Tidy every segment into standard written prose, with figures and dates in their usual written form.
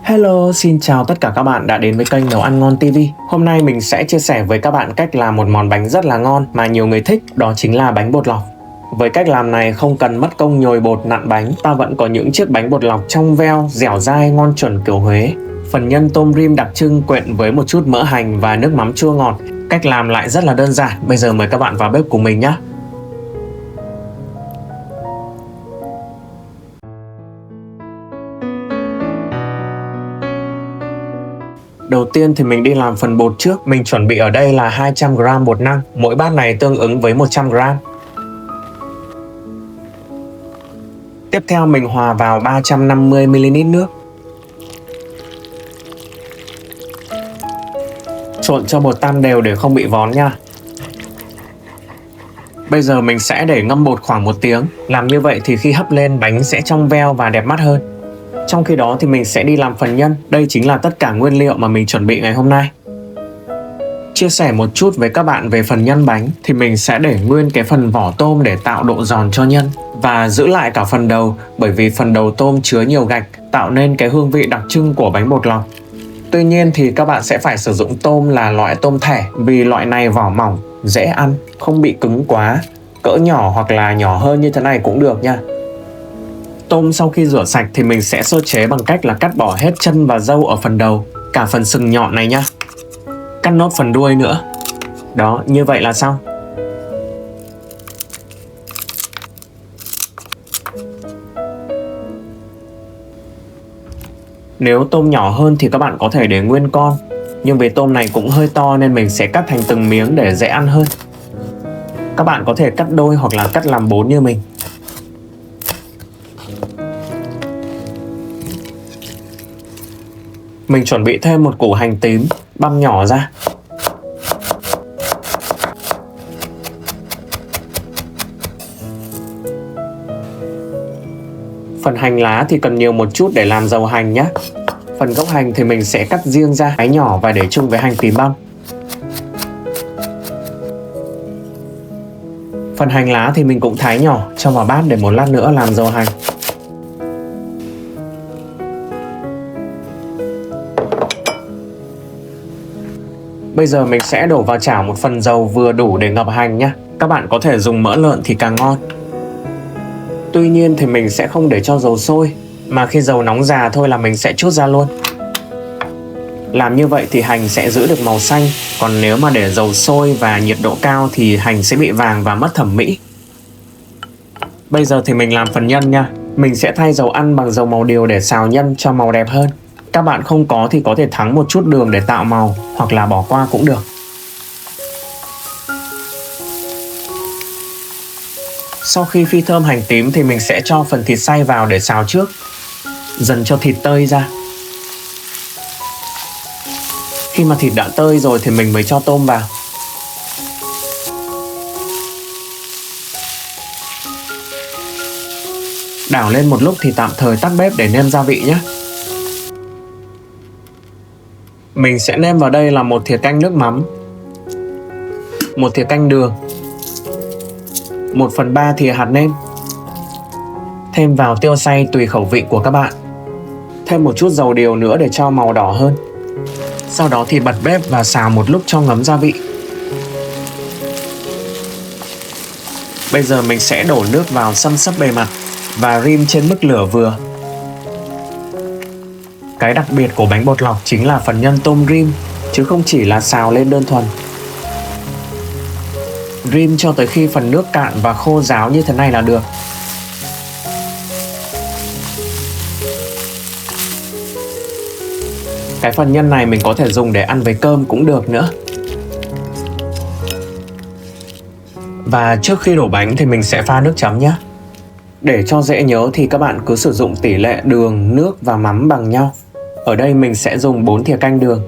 Hello, xin chào tất cả các bạn đã đến với kênh Nấu Ăn Ngon TV. Hôm nay mình sẽ chia sẻ với các bạn cách làm một món bánh rất là ngon mà nhiều người thích, đó chính là bánh bột lọc. Với cách làm này không cần mất công nhồi bột nặn bánh, ta vẫn có những chiếc bánh bột lọc trong veo, dẻo dai, ngon chuẩn kiểu Huế. Phần nhân tôm rim đặc trưng quyện với một chút mỡ hành và nước mắm chua ngọt. Cách làm lại rất là đơn giản. Bây giờ mời các bạn vào bếp cùng mình nhé. Đầu tiên thì mình đi làm phần bột trước. Mình chuẩn bị ở đây là 200g bột năng. Mỗi bát này tương ứng với 100g. Tiếp theo mình hòa vào 350ml nước. Trộn cho bột tan đều để không bị vón nha. Bây giờ mình sẽ để ngâm bột khoảng 1 tiếng. Làm như vậy thì khi hấp lên bánh sẽ trong veo và đẹp mắt hơn. Trong khi đó thì mình sẽ đi làm phần nhân. Đây chính là tất cả nguyên liệu mà mình chuẩn bị ngày hôm nay. Chia sẻ một chút với các bạn về phần nhân bánh thì mình sẽ để nguyên cái phần vỏ tôm để tạo độ giòn cho nhân và giữ lại cả phần đầu, bởi vì phần đầu tôm chứa nhiều gạch tạo nên cái hương vị đặc trưng của bánh bột lọc. Tuy nhiên thì các bạn sẽ phải sử dụng tôm là loại tôm thẻ, vì loại này vỏ mỏng, dễ ăn, không bị cứng quá. Cỡ nhỏ hoặc là nhỏ hơn như thế này cũng được nha. Tôm sau khi rửa sạch thì mình sẽ sơ chế bằng cách là cắt bỏ hết chân và râu ở phần đầu, cả phần sừng nhọn này nhá. Cắt nốt phần đuôi nữa. Đó, như vậy là xong. Nếu tôm nhỏ hơn thì các bạn có thể để nguyên con, nhưng vì tôm này cũng hơi to nên mình sẽ cắt thành từng miếng để dễ ăn hơn. Các bạn có thể cắt đôi hoặc là cắt làm 4 như mình. Mình chuẩn bị thêm một củ hành tím, băm nhỏ ra. Phần hành lá thì cần nhiều một chút để làm dầu hành nhé. Phần gốc hành thì mình sẽ cắt riêng ra, thái nhỏ và để chung với hành tím băm. Phần hành lá thì mình cũng thái nhỏ, cho vào bát để một lát nữa làm dầu hành. Bây giờ mình sẽ đổ vào chảo một phần dầu vừa đủ để ngập hành nhé. Các bạn có thể dùng mỡ lợn thì càng ngon. Tuy nhiên thì mình sẽ không để cho dầu sôi, mà khi dầu nóng già thôi là mình sẽ trút ra luôn. Làm như vậy thì hành sẽ giữ được màu xanh, còn nếu mà để dầu sôi và nhiệt độ cao thì hành sẽ bị vàng và mất thẩm mỹ. Bây giờ thì mình làm phần nhân nha. Mình sẽ thay dầu ăn bằng dầu màu điều để xào nhân cho màu đẹp hơn. Các bạn không có thì có thể thắng một chút đường để tạo màu, hoặc là bỏ qua cũng được. Sau khi phi thơm hành tím thì mình sẽ cho phần thịt xay vào để xào trước, dần cho thịt tơi ra. Khi mà thịt đã tơi rồi thì mình mới cho tôm vào. Đảo lên một lúc thì tạm thời tắt bếp để nêm gia vị nhé. Mình sẽ nêm vào đây là 1 thìa canh nước mắm, 1 thìa canh đường, 1/3 thìa hạt nêm. Thêm vào tiêu xay tùy khẩu vị của các bạn. Thêm một chút dầu điều nữa để cho màu đỏ hơn. Sau đó thì bật bếp và xào một lúc cho ngấm gia vị. Bây giờ mình sẽ đổ nước vào xâm xấp bề mặt và rim trên mức lửa vừa. Cái đặc biệt của bánh bột lọc chính là phần nhân tôm rim, chứ không chỉ là xào lên đơn thuần. Rim cho tới khi phần nước cạn và khô ráo như thế này là được. Cái phần nhân này mình có thể dùng để ăn với cơm cũng được nữa. Và trước khi đổ bánh thì mình sẽ pha nước chấm nhé. Để cho dễ nhớ thì các bạn cứ sử dụng tỷ lệ đường, nước và mắm bằng nhau. Ở đây mình sẽ dùng 4 thìa canh đường,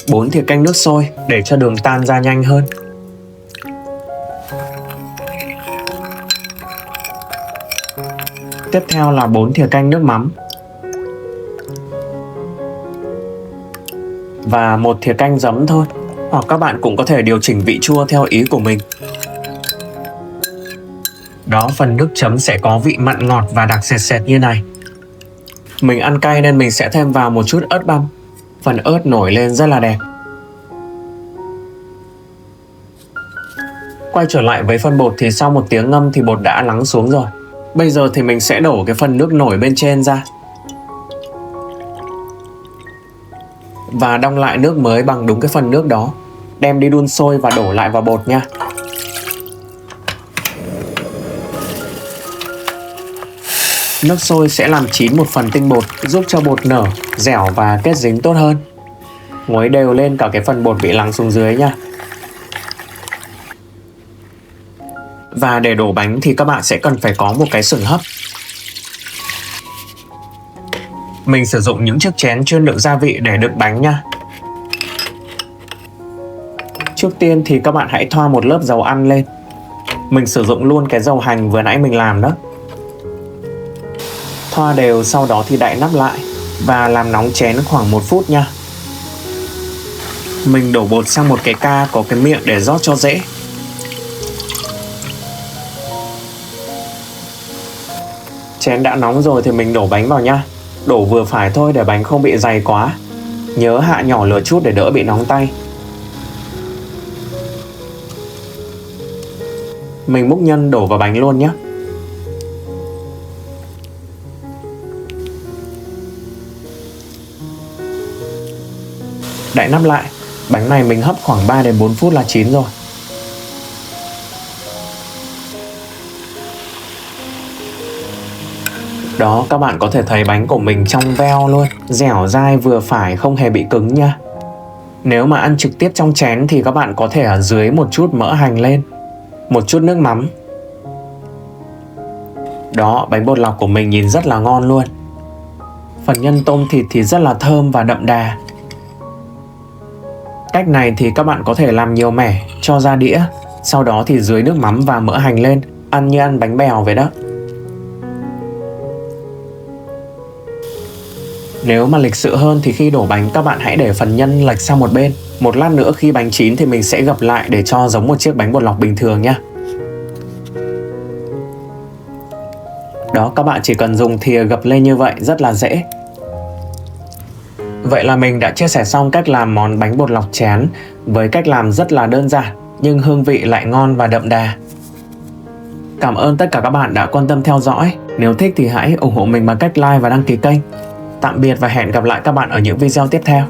4 thìa canh nước sôi để cho đường tan ra nhanh hơn. Tiếp theo là 4 thìa canh nước mắm và 1 thìa canh giấm thôi, hoặc các bạn cũng có thể điều chỉnh vị chua theo ý của mình. Đó, phần nước chấm sẽ có vị mặn ngọt và đặc sệt sệt như này. Mình ăn cay nên mình sẽ thêm vào một chút ớt băm. Phần ớt nổi lên rất là đẹp. Quay trở lại với phần bột thì sau một tiếng ngâm thì bột đã lắng xuống rồi. Bây giờ thì mình sẽ đổ cái phần nước nổi bên trên ra và đong lại nước mới bằng đúng cái phần nước đó. Đem đi đun sôi và đổ lại vào bột nha. Nước sôi sẽ làm chín một phần tinh bột, giúp cho bột nở, dẻo và kết dính tốt hơn. Khuấy đều lên cả cái phần bột bị lắng xuống dưới nha. Và để đổ bánh thì các bạn sẽ cần phải có một cái xửng hấp. Mình sử dụng những chiếc chén chuyên đựng gia vị để đựng bánh nha. Trước tiên thì các bạn hãy thoa một lớp dầu ăn lên. Mình sử dụng luôn cái dầu hành vừa nãy mình làm đó. Thoa đều, sau đó thì đậy nắp lại và làm nóng chén khoảng 1 phút nha. Mình đổ bột sang một cái ca có cái miệng để rót cho dễ. Chén đã nóng rồi thì mình đổ bánh vào nha. Đổ vừa phải thôi để bánh không bị dày quá. Nhớ hạ nhỏ lửa chút để đỡ bị nóng tay. Mình múc nhân đổ vào bánh luôn nhé. Đậy nắp lại. Bánh này mình hấp khoảng 3 đến 4 phút là chín rồi. Đó, các bạn có thể thấy bánh của mình trong veo luôn, dẻo dai vừa phải, không hề bị cứng nha. Nếu mà ăn trực tiếp trong chén thì các bạn có thể ở dưới một chút mỡ hành lên, một chút nước mắm. Đó, bánh bột lọc của mình nhìn rất là ngon luôn. Phần nhân tôm thịt thì rất là thơm và đậm đà. Cách này thì các bạn có thể làm nhiều mẻ, cho ra đĩa, sau đó thì dưới nước mắm và mỡ hành lên, ăn như ăn bánh bèo vậy đó. Nếu mà lịch sự hơn thì khi đổ bánh các bạn hãy để phần nhân lệch sang một bên. Một lát nữa khi bánh chín thì mình sẽ gập lại để cho giống một chiếc bánh bột lọc bình thường nha. Đó, các bạn chỉ cần dùng thìa gập lên như vậy, rất là dễ. Vậy là mình đã chia sẻ xong cách làm món bánh bột lọc chén với cách làm rất là đơn giản nhưng hương vị lại ngon và đậm đà. Cảm ơn tất cả các bạn đã quan tâm theo dõi. Nếu thích thì hãy ủng hộ mình bằng cách like và đăng ký kênh. Tạm biệt và hẹn gặp lại các bạn ở những video tiếp theo.